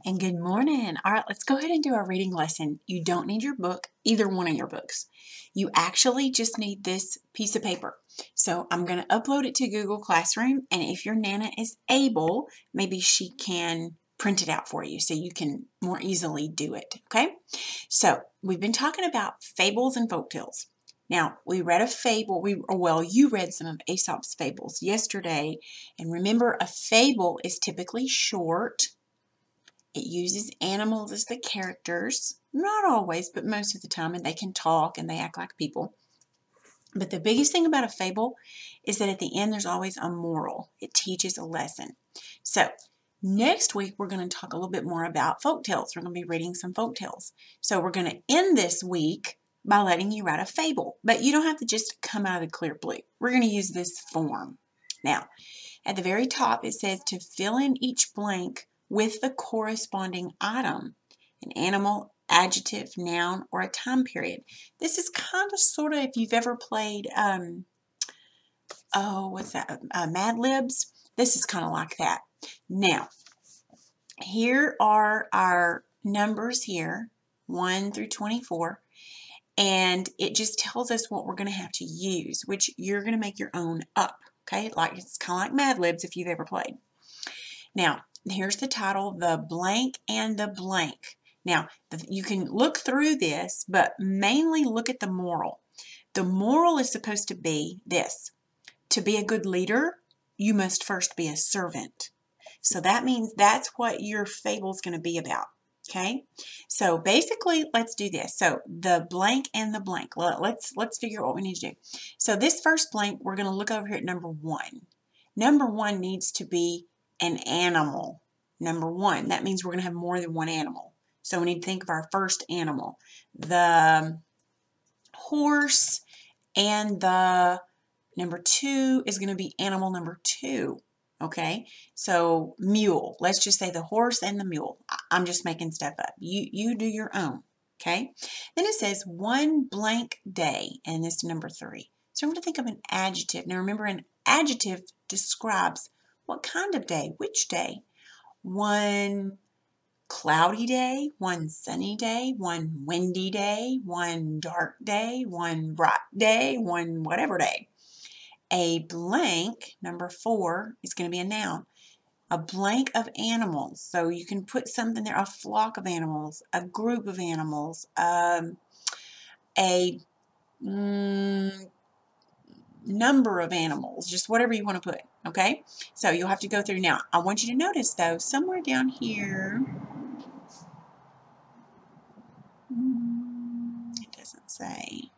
And good morning. All right, let's go ahead and do our reading lesson. You don't need your book, either one of your books. You actually just need this piece of paper. So I'm going to upload it to Google Classroom, and if your Nana is able, maybe she can print it out for you so you can more easily do it, okay? So we've been talking about fables and folktales. Now, we read a fable, you read some of Aesop's fables yesterday, and remember, a fable is typically short. It uses animals as the characters, not always, but most of the time, and they can talk and they act like people. But the biggest thing about a fable is that at the end there's always a moral. It teaches a lesson. So next week we're going to talk a little bit more about folktales. We're going to be reading some folktales. So we're going to end this week by letting you write a fable, but you don't have to just come out of the clear blue. We're going to use this form. Now, at the very top it says to fill in each blank with the corresponding item, an animal, adjective, noun, or a time period. This is kind of sort of, if you've ever played, Mad Libs, this is kind of like that. Now, here are our numbers here, 1 through 24, and it just tells us what we're going to have to use, which you're going to make your own up, okay? Like, it's kind of like Mad Libs if you've ever played. Now, here's the title, The Blank and the Blank. Now, you can look through this, but mainly look at the moral. The moral is supposed to be this: to be a good leader, you must first be a servant. So that means that's what your fable is going to be about. Okay, so basically, let's do this. So the blank and the blank. Let's figure out what we need to do. So this first blank, we're going to look over here at number 1. Number 1 needs to be an animal. Number 1. That means we're going to have more than one animal. So we need to think of our first animal. The horse, and the number 2 is going to be animal number 2. Okay, so mule. Let's just say the horse and the mule. I'm just making stuff up. You do your own. Okay, then it says one blank day, and this is number 3. So I'm going to think of an adjective. Now remember, an adjective describes what kind of day, which day. One cloudy day, one sunny day, one windy day, one dark day, one bright day, one whatever day. A blank, number 4, is going to be a noun. A blank of animals. So you can put something there, a flock of animals, a group of animals, a number of animals, just whatever you want to put, okay? So you'll have to go through. Now, I want you to notice, though, somewhere down here, it doesn't say.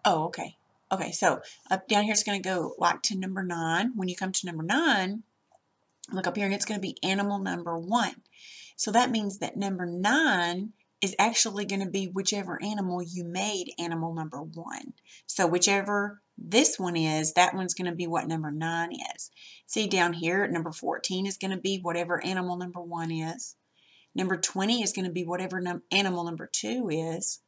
Oh, okay. Okay, so up down here it's going to go like to number 9. When you come to number 9, look up here and it's going to be animal number 1. So that means that number 9 is actually going to be whichever animal you made animal number 1. So whichever this one is, that one's going to be what number 9 is. See down here, number 14 is going to be whatever animal number 1 is. Number 20 is going to be whatever animal number 2 is.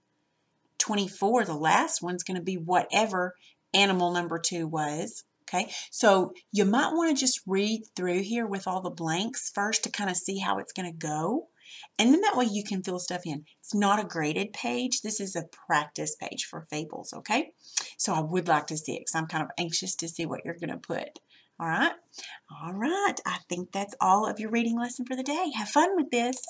24, the last one's going to be whatever animal number 2 was. Okay, so you might want to just read through here with all the blanks first to kind of see how it's going to go. And then that way you can fill stuff in. It's not a graded page. This is a practice page for fables, okay? So I would like to see it because I'm kind of anxious to see what you're going to put. All right? All right. I think that's all of your reading lesson for the day. Have fun with this.